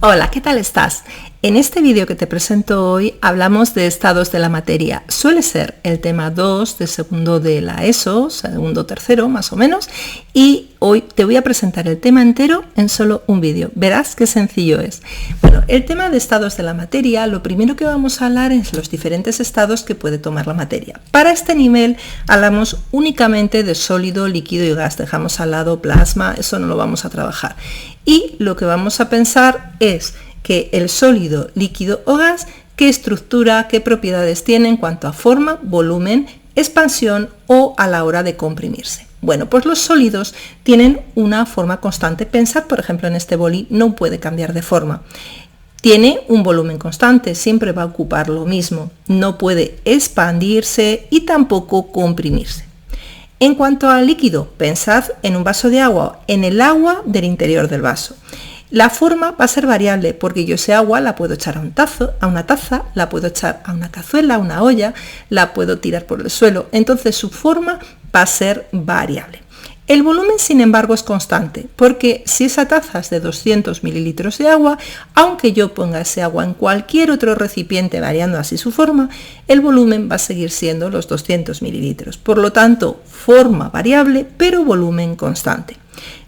Hola, ¿qué tal estás? En este vídeo que te presento hoy hablamos de estados de la materia. Suele ser el tema 2 de segundo de la ESO, segundo tercero más o menos, y hoy te voy a presentar el tema entero en solo un vídeo. Verás qué sencillo es. Bueno, el tema de estados de la materia, lo primero que vamos a hablar es los diferentes estados que puede tomar la materia. Para este nivel hablamos únicamente de sólido, líquido y gas. Dejamos al lado plasma, eso no lo vamos a trabajar. Y lo que vamos a pensar es que el sólido, líquido o gas, qué estructura, qué propiedades tiene en cuanto a forma, volumen, expansión o a la hora de comprimirse. Bueno, pues los sólidos tienen una forma constante. Pensad, por ejemplo, en este boli, no puede cambiar de forma. Tiene un volumen constante, siempre va a ocupar lo mismo. No puede expandirse y tampoco comprimirse. En cuanto al líquido, pensad en un vaso de agua, en el agua del interior del vaso. La forma va a ser variable porque yo ese agua la puedo echar a una taza, la puedo echar a una cazuela, a una olla, la puedo tirar por el suelo. Entonces su forma va a ser variable. El volumen, sin embargo, es constante, porque si esa taza es de 200 mililitros de agua, aunque yo ponga ese agua en cualquier otro recipiente variando así su forma, el volumen va a seguir siendo los 200 mililitros. Por lo tanto, forma variable, pero volumen constante.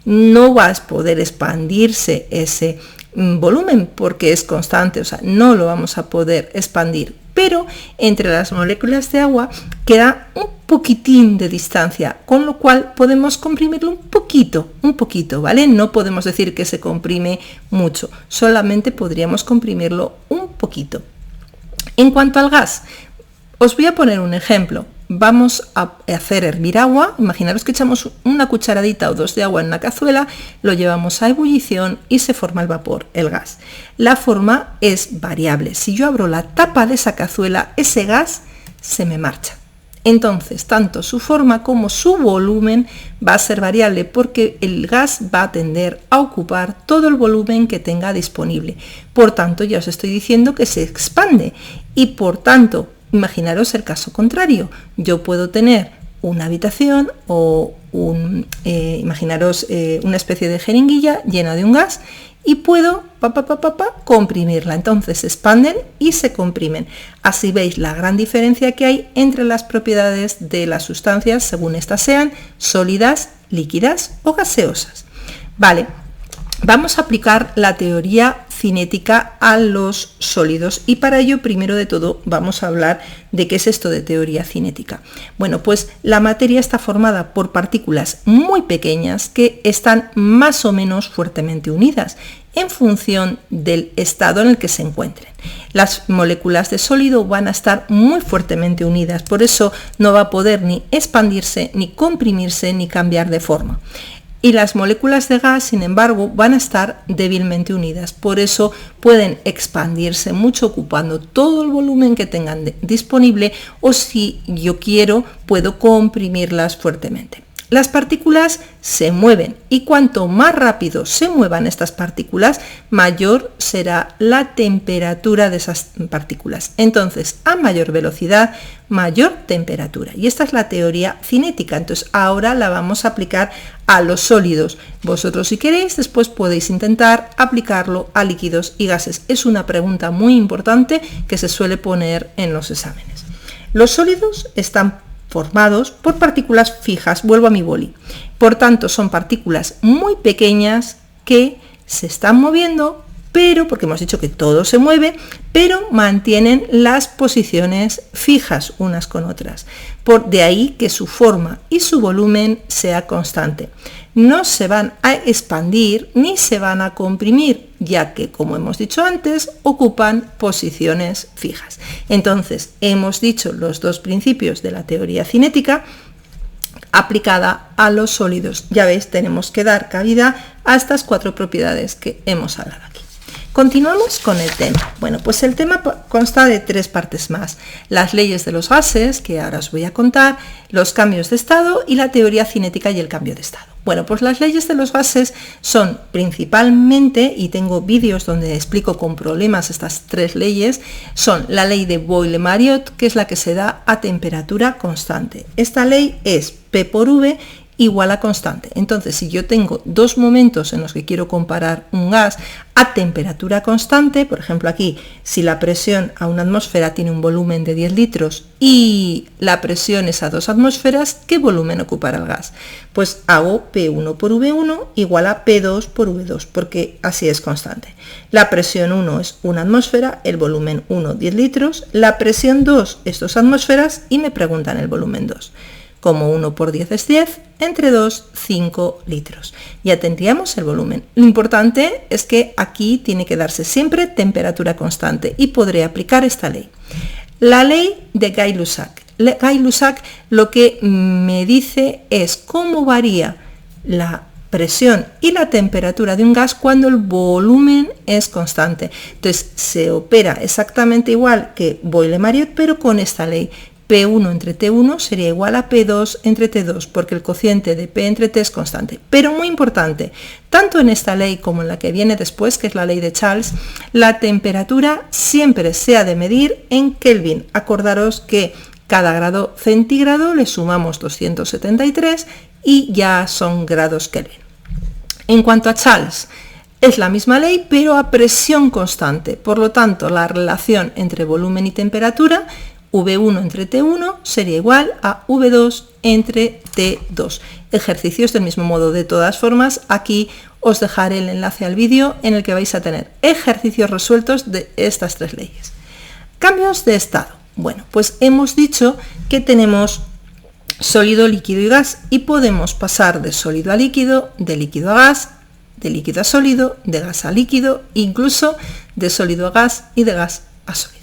No va a poder expandirse ese volumen porque es constante, o sea, no lo vamos a poder expandir, pero entre las moléculas de agua queda un poquitín de distancia, con lo cual podemos comprimirlo un poquito, ¿vale? No podemos decir que se comprime mucho, solamente podríamos comprimirlo un poquito. En cuanto al gas, os voy a poner un ejemplo. Vamos a hacer hervir agua. Imaginaros que echamos una cucharadita o dos de agua en una cazuela, lo llevamos a ebullición y se forma el vapor, el gas. La forma es variable. Si yo abro la tapa de esa cazuela, ese gas se me marcha. Entonces, tanto su forma como su volumen va a ser variable porque el gas va a tender a ocupar todo el volumen que tenga disponible. Por tanto, ya os estoy diciendo que se expande y por tanto, imaginaros el caso contrario. Yo puedo tener una habitación o imaginaros una especie de jeringuilla llena de un gas y puedo comprimirla. Entonces se expanden y se comprimen. Así veis la gran diferencia que hay entre las propiedades de las sustancias según estas sean sólidas, líquidas o gaseosas. Vale, vamos a aplicar la teoría cinética a los sólidos y para ello primero de todo vamos a hablar de qué es esto de teoría cinética. Bueno, pues la materia está formada por partículas muy pequeñas que están más o menos fuertemente unidas en función del estado en el que se encuentren. Las moléculas de sólido van a estar muy fuertemente unidas, por eso no va a poder ni expandirse, ni comprimirse, ni cambiar de forma. Y las moléculas de gas, sin embargo, van a estar débilmente unidas. Por eso pueden expandirse mucho ocupando todo el volumen que tengan disponible o si yo quiero, puedo comprimirlas fuertemente. Las partículas se mueven y cuanto más rápido se muevan estas partículas, mayor será la temperatura de esas partículas. Entonces, a mayor velocidad, mayor temperatura. Y esta es la teoría cinética. Entonces, ahora la vamos a aplicar a los sólidos. Vosotros, si queréis, después podéis intentar aplicarlo a líquidos y gases. Es una pregunta muy importante que se suele poner en los exámenes. Los sólidos están formados por partículas fijas, vuelvo a mi boli. Por tanto, son partículas muy pequeñas que se están moviendo, pero, porque hemos dicho que todo se mueve, pero mantienen las posiciones fijas unas con otras. De ahí que su forma y su volumen sea constante. No se van a expandir ni se van a comprimir, ya que, como hemos dicho antes, ocupan posiciones fijas. Entonces, hemos dicho los dos principios de la teoría cinética aplicada a los sólidos. Ya veis, tenemos que dar cabida a estas cuatro propiedades que hemos hablado aquí. Continuamos con el tema. Bueno, pues el tema consta de tres partes más. Las leyes de los gases, que ahora os voy a contar, los cambios de estado y la teoría cinética y el cambio de estado. Bueno, pues las leyes de los gases son principalmente, y tengo vídeos donde explico con problemas estas tres leyes, son la ley de Boyle-Mariotte, que es la que se da a temperatura constante. Esta ley es P por V igual a constante. Entonces, si yo tengo dos momentos en los que quiero comparar un gas a temperatura constante, por ejemplo aquí, si la presión a una atmósfera tiene un volumen de 10 litros y la presión es a 2 atmósferas, ¿qué volumen ocupará el gas? Pues hago P1 por V1 igual a P2 por V2, porque así es constante. La presión 1 es una atmósfera, el volumen 1, 10 litros, la presión 2 es 2 atmósferas y me preguntan el volumen 2. Como 1 por 10 es 10, entre 2, 5 litros. Ya tendríamos el volumen. Lo importante es que aquí tiene que darse siempre temperatura constante y podré aplicar esta ley. La ley de Gay-Lussac. Gay-Lussac lo que me dice es cómo varía la presión y la temperatura de un gas cuando el volumen es constante. Entonces se opera exactamente igual que Boyle-Mariotte, pero con esta ley. P1 entre T1 sería igual a P2 entre T2, porque el cociente de P entre T es constante. Pero muy importante, tanto en esta ley como en la que viene después, que es la ley de Charles, la temperatura siempre se ha de medir en Kelvin. Acordaros que cada grado centígrado le sumamos 273 y ya son grados Kelvin. En cuanto a Charles, es la misma ley, pero a presión constante. Por lo tanto, la relación entre volumen y temperatura, V1 entre T1 sería igual a V2 entre T2. Ejercicios del mismo modo. De todas formas, aquí os dejaré el enlace al vídeo en el que vais a tener ejercicios resueltos de estas tres leyes. Cambios de estado. Bueno, pues hemos dicho que tenemos sólido, líquido y gas y podemos pasar de sólido a líquido, de líquido a gas, de líquido a sólido, de gas a líquido, incluso de sólido a gas y de gas a sólido.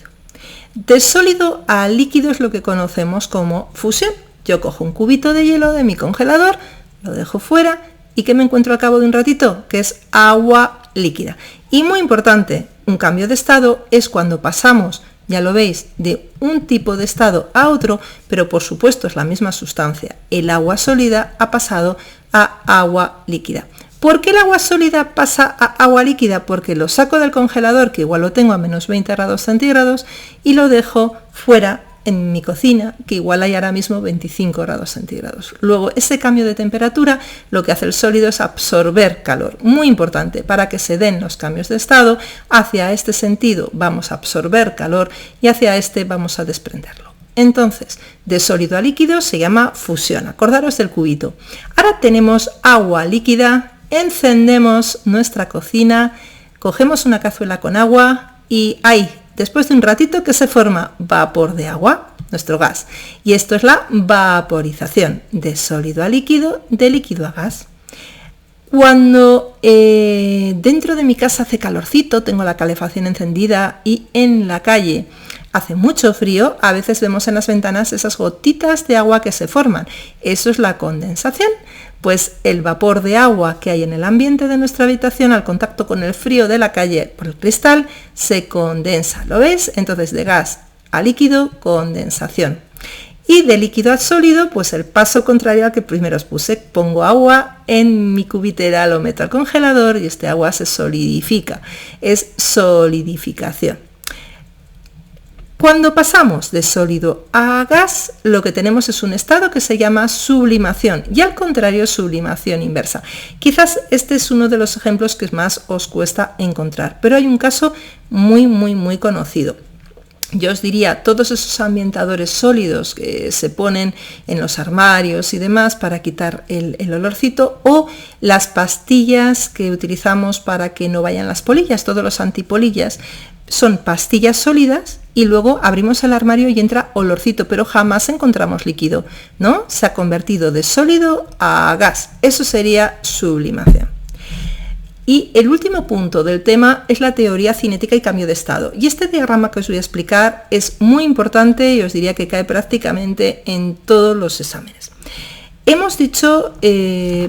De sólido a líquido es lo que conocemos como fusión. Yo cojo un cubito de hielo de mi congelador, lo dejo fuera y ¿qué me encuentro al cabo de un ratito? Que es agua líquida. Y muy importante, un cambio de estado es cuando pasamos, ya lo veis, de un tipo de estado a otro, pero por supuesto es la misma sustancia. El agua sólida ha pasado a agua líquida. ¿Por qué el agua sólida pasa a agua líquida? Porque lo saco del congelador, que igual lo tengo a menos 20 grados centígrados, y lo dejo fuera en mi cocina, que igual hay ahora mismo 25 grados centígrados. Luego, ese cambio de temperatura, lo que hace el sólido es absorber calor. Muy importante, para que se den los cambios de estado, hacia este sentido vamos a absorber calor y hacia este vamos a desprenderlo. Entonces, de sólido a líquido se llama fusión. Acordaros del cubito. Ahora tenemos agua líquida. Encendemos nuestra cocina, cogemos una cazuela con agua y ahí, después de un ratito, que se forma vapor de agua, nuestro gas. Y esto es la vaporización, de sólido a líquido, de líquido a gas. Cuando dentro de mi casa hace calorcito, tengo la calefacción encendida y en la calle hace mucho frío, a veces vemos en las ventanas esas gotitas de agua que se forman. Eso es la condensación. Pues el vapor de agua que hay en el ambiente de nuestra habitación al contacto con el frío de la calle por el cristal se condensa. ¿Lo veis? Entonces de gas a líquido, condensación. Y de líquido a sólido, pues el paso contrario al que primero os puse. Pongo agua en mi cubitera, lo meto al congelador y este agua se solidifica. Es solidificación. Cuando pasamos de sólido a gas, lo que tenemos es un estado que se llama sublimación y al contrario sublimación inversa. Quizás este es uno de los ejemplos que más os cuesta encontrar, pero hay un caso muy conocido. Yo os diría todos esos ambientadores sólidos que se ponen en los armarios y demás para quitar el olorcito, o las pastillas que utilizamos para que no vayan las polillas, todos los antipolillas. Son pastillas sólidas y luego abrimos el armario y entra olorcito, pero jamás encontramos líquido, ¿no? Se ha convertido de sólido a gas. Eso sería sublimación. Y el último punto del tema es la teoría cinética y cambio de estado. Y este diagrama que os voy a explicar es muy importante y os diría que cae prácticamente en todos los exámenes. Hemos dicho,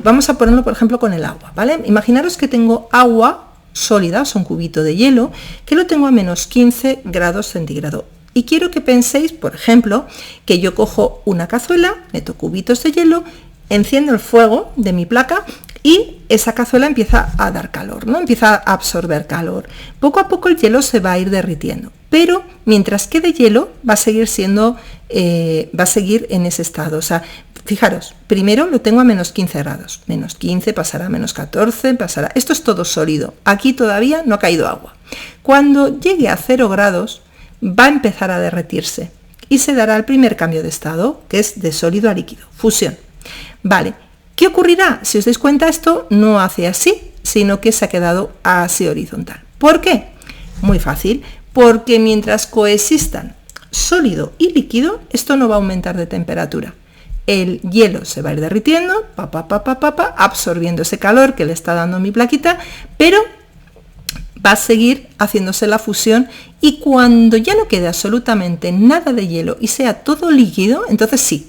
vamos a ponerlo por ejemplo con el agua, ¿vale? Imaginaros que tengo agua sólida, o sea, un cubito de hielo, que lo tengo a menos 15 grados centígrados. Y quiero que penséis, por ejemplo, que yo cojo una cazuela, meto cubitos de hielo, enciendo el fuego de mi placa y esa cazuela empieza a dar calor, ¿no? Empieza a absorber calor. Poco a poco el hielo se va a ir derritiendo, pero mientras quede hielo va a seguir siendo, va a seguir en ese estado. O sea, Fijaros, primero lo tengo a menos 15 grados. Menos 15 pasará a menos 14, pasará... Esto es todo sólido. Aquí todavía no ha caído agua. Cuando llegue a 0 grados, va a empezar a derretirse y se dará el primer cambio de estado, que es de sólido a líquido, fusión. Vale, ¿qué ocurrirá? Si os dais cuenta, esto no hace así, sino que se ha quedado así horizontal. ¿Por qué? Muy fácil, porque mientras coexistan sólido y líquido, esto no va a aumentar de temperatura. El hielo se va a ir derritiendo, absorbiendo ese calor que le está dando mi plaquita, pero va a seguir haciéndose la fusión y cuando ya no quede absolutamente nada de hielo y sea todo líquido, entonces sí,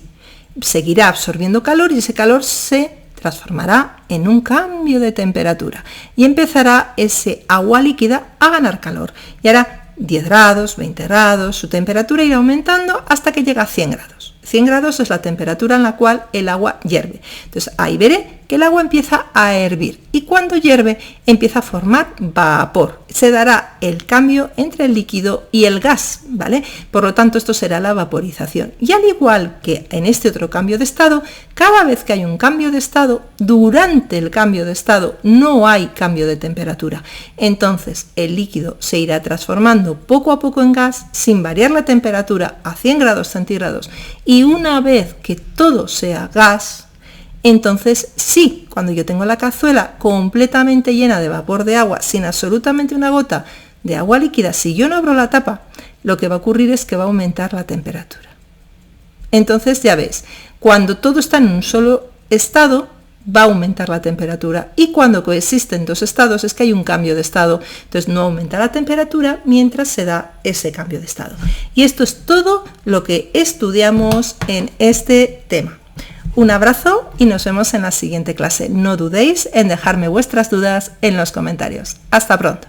seguirá absorbiendo calor y ese calor se transformará en un cambio de temperatura y empezará ese agua líquida a ganar calor y hará 10 grados, 20 grados, su temperatura irá aumentando hasta que llega a 100 grados. 100 grados es la temperatura en la cual el agua hierve. Entonces ahí veré que el agua empieza a hervir y cuando hierve empieza a formar vapor. Se dará el cambio entre el líquido y el gas, ¿vale? Por lo tanto, esto será la vaporización. Y al igual que en este otro cambio de estado, cada vez que hay un cambio de estado, durante el cambio de estado no hay cambio de temperatura. Entonces el líquido se irá transformando poco a poco en gas sin variar la temperatura a 100 grados centígrados y una vez que todo sea gas, entonces sí, cuando yo tengo la cazuela completamente llena de vapor de agua, sin absolutamente una gota de agua líquida, si yo no abro la tapa, lo que va a ocurrir es que va a aumentar la temperatura. Entonces ya ves, cuando todo está en un solo estado, va a aumentar la temperatura y cuando coexisten dos estados es que hay un cambio de estado, entonces no aumenta la temperatura mientras se da ese cambio de estado. Y esto es todo lo que estudiamos en este tema. Un abrazo y nos vemos en la siguiente clase. No dudéis en dejarme vuestras dudas en los comentarios. Hasta pronto.